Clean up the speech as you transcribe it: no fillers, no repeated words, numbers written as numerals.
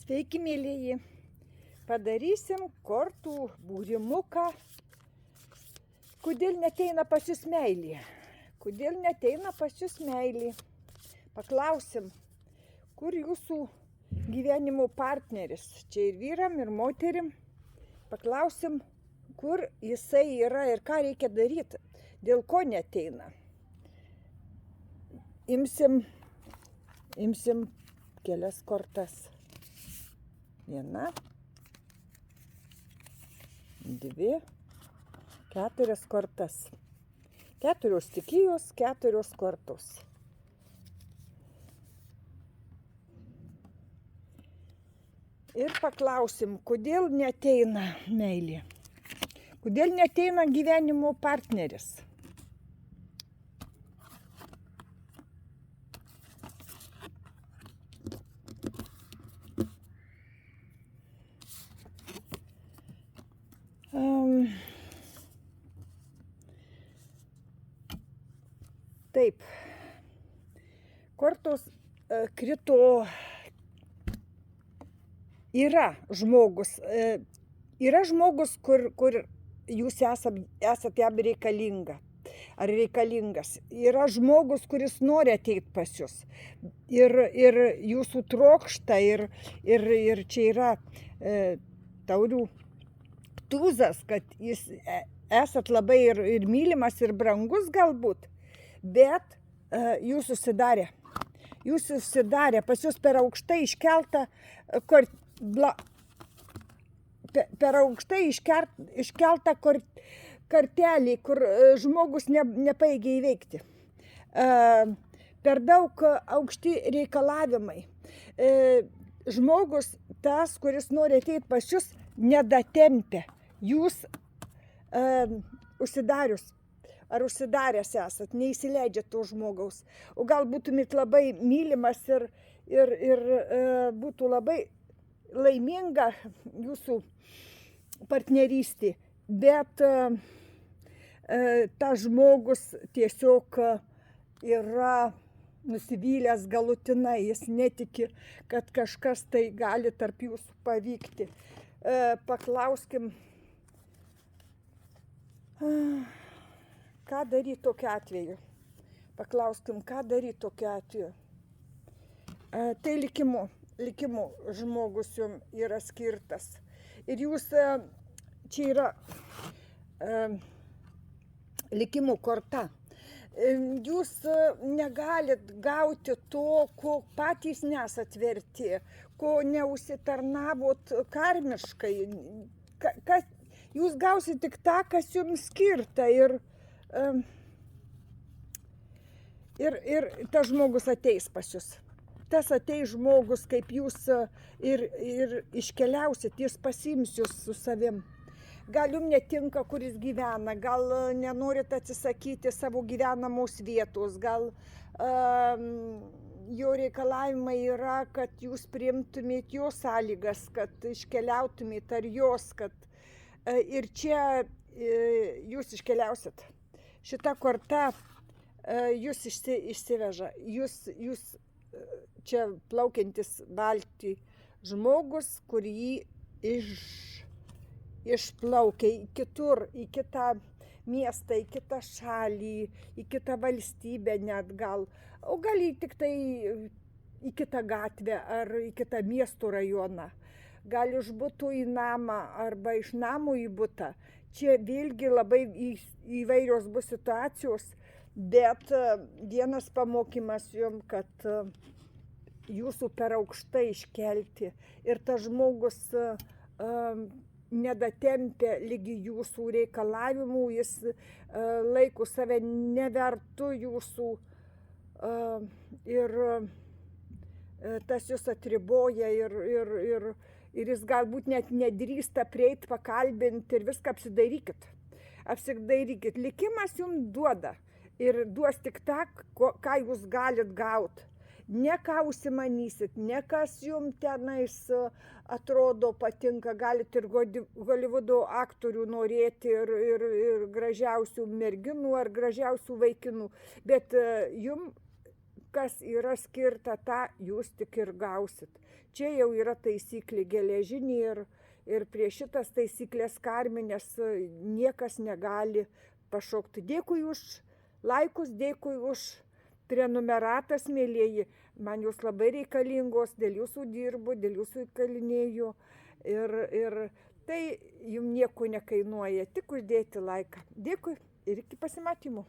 Sveiki, mėlyji. Padarysim kortų būrimuką. Kodėl neteina pas jūs meilė? Kodėl neteina pas jūs meilė? Paklausim, kur jūsų gyvenimo partneris? Čia ir vyram, ir moterim. Paklausim, kur jisai yra ir ką reikia daryti. Dėl ko neteina? Imsim kelias kortas. 1, 2, 4 kortas. 4 stikijos, 4 kortos. Ir paklausim, kodėl neteina meilė? Kodėl neteina gyvenimo partneris? Taip, kortos krito, yra žmogus, kur jūs esate jam reikalinga ar reikalingas. Yra žmogus, kuris nori ateiti pas jūs ir jūsų trokšta ir čia yra taurių tūzas, kad jūs esat labai ir mylimas, ir brangus galbūt, bet jūs susidarė, pas jūs per aukštai iškelta kartelį, kur žmogus nepajėgia įveikti. Per daug aukšti reikalavimai. Žmogus, tas, kuris nori ateiti pas jūs, nedatempia. Jūs užsidarius ar užsidaręs esat, neįsileidžiat to žmogaus. O gal būtumėt labai mylimas ir būtų labai laiminga jūsų partnerystė, bet tas žmogus tiesiog yra nusivylęs galutinai, jis netiki, kad kažkas tai gali tarp jūsų pavykti. Paklauskim, ką daryti tokiu atveju? Paklauskim, ką daryti tokiu atveju? Tai likimu žmogus jums yra skirtas. Ir jūs, čia yra likimų korta. Jūs negalit gauti to, ko patys nesat verti, ko neužsitarnavot karmiškai. Jūs gausit tik tą, kas jums skirta. Ir tas žmogus ateis pas jūs. Tas ateis žmogus, kaip jūs ir iškeliausit, jis pasiims jūs su savim. Gal jums netinka, kur jis gyvena, gal nenorit atsisakyti savo gyvenamos vietos, gal jo reikalavimai yra, kad jūs priimtumėt jo sąlygas, kad iškeliautumėt ar jos, kad ir čia jūs iškeliausit. Šita korta jūs išsiveža, jūs čia plaukiantis valty žmogus, kur jį išplaukia kitur, į kitą miestą, į kitą šalį, į kitą valstybę net gal, o gal tik tai į kitą gatvę ar į kitą miesto rajoną. Gal iš buto į namą arba iš namo į butą. Čia vėlgi labai įvairios bus situacijos, bet vienas pamokymas jums, kad jūsų per aukštai iškelti ir tas žmogus nedatempia lygi jūsų reikalavimų, jis laiko save nevertu jūsų ir tas jūs atriboja ir jis galbūt net nedrįsta prieit, pakalbinti ir viską apsidairykit. Likimas jums duoda ir duos tik tą, ką jūs galit gauti. Ne ką užsimanysit, ne kas jums tenais atrodo patinka, galit ir Holivudo aktorių norėti ir gražiausių merginų ar gražiausių vaikinų, bet jums kas yra skirta, tą jūs tik ir gausit. Čia jau yra taisyklė geležinė ir prie šitas taisyklės karminės niekas negali pašokti. Dėkui už laikus, dėkui už prenumeratas, mėlieji. Man jūs labai reikalingos, dėl jūsų dirbu, dėl jūsų įkalinėjų. Ir tai jums nieko nekainuoja, tik uždėti laiką. Dėkui ir iki pasimatymų.